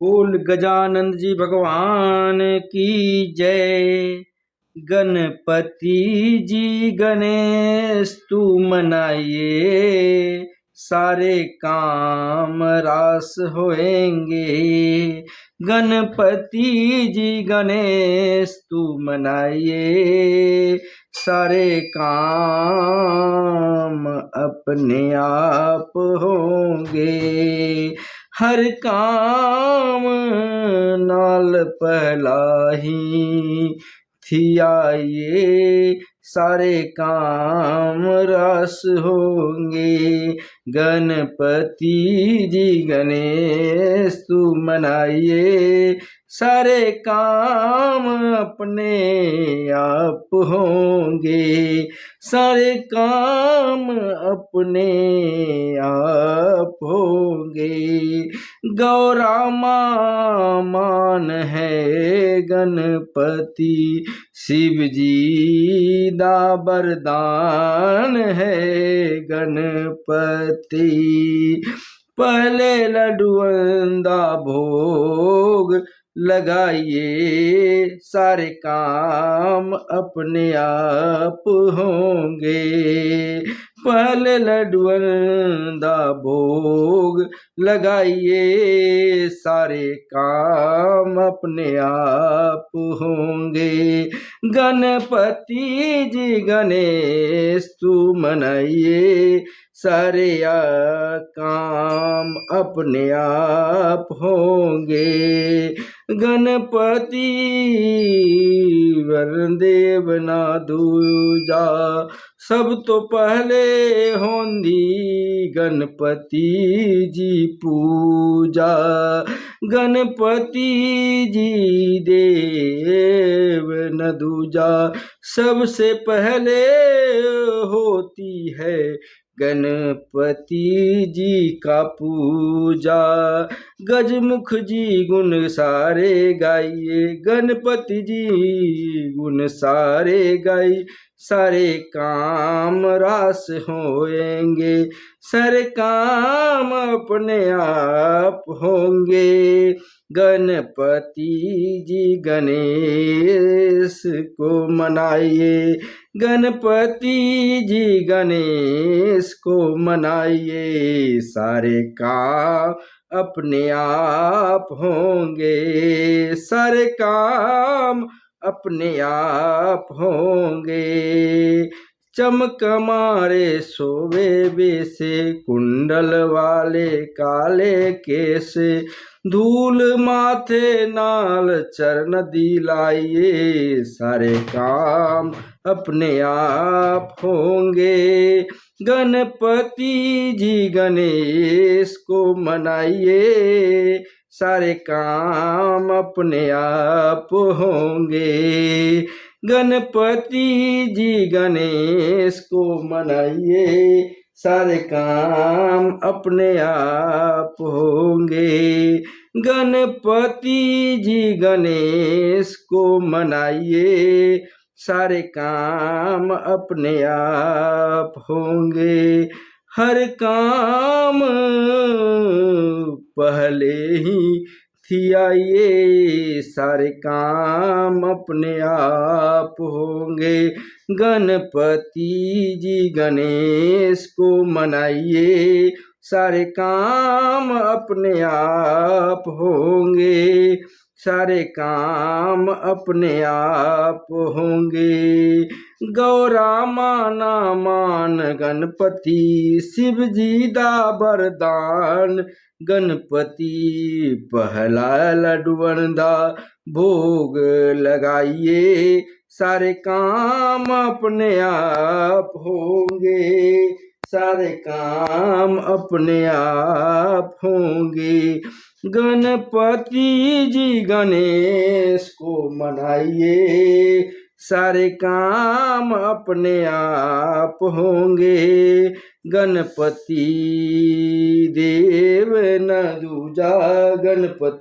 बोल गजानंद जी भगवान की जय। गणपति जी गणेश तू मनाइए, सारे काम रास होएंगे। गणपति जी गणेश तू मनाइए, सारे काम अपने आप होंगे। हर काम नाल पहला ही थियाइए, सारे काम रस होंगे। गणपति जी गणेश तू मनाइए, सारे काम अपने आप होंगे। सारे काम अपने आप होंगे। गौरा माँ मान है गणपति, शिव जी दा वरदान है गणपति। पहले लड्डुअन दा भोग लगाइए, सारे काम अपने आप होंगे। पहले लड्डुअन दा भोग लगाइए, सारे काम अपने आप होंगे। गणपति जी गणेश तू मनाइए, सारे काम अपने आप होंगे। गणपति वरण देव ना दूजा, सब तो पहले होंदी गणपति जी पूजा। गणपति जी देव न दूजा, सबसे पहले होती है गणपति जी का पूजा। गजमुख जी गुण सारे गाइए, गणपति जी गुण सारे गाइए, सारे काम रास होएंगे। सारे काम अपने आप होंगे। गणपति जी गणेश को मनाइए, गणपति जी गणेश को मनाइए, सारे काम अपने आप होंगे। सारे काम अपने आप होंगे। चमक मारे सोवे बेसे, कुंडल वाले काले केस, धूल माथे नाल चरण दिलाइए, सारे काम अपने आप होंगे। गणपति जी गणेश को मनाइए, सारे काम अपने आप होंगे। गणपति जी गणेश को मनाइए, सारे काम अपने आप होंगे। गणपति जी गणेश को मनाइए, सारे काम अपने आप होंगे। हर काम पहले ही थियाइए, सारे काम अपने आप होंगे। गणपति जी गणेश को मनाइए, सारे काम अपने आप होंगे। सारे काम अपने आप होंगे। गौरा माना मान गणपति, शिव जी दा वरदान। गणपति पहला लड्डुअन दा भोग लगाइए, सारे काम अपने आप होंगे। सारे काम अपने आप होंगे। गणपति जी गणेश को मनाइए, सारे काम अपने आप होंगे। गणपति देव न दूजा, गणपति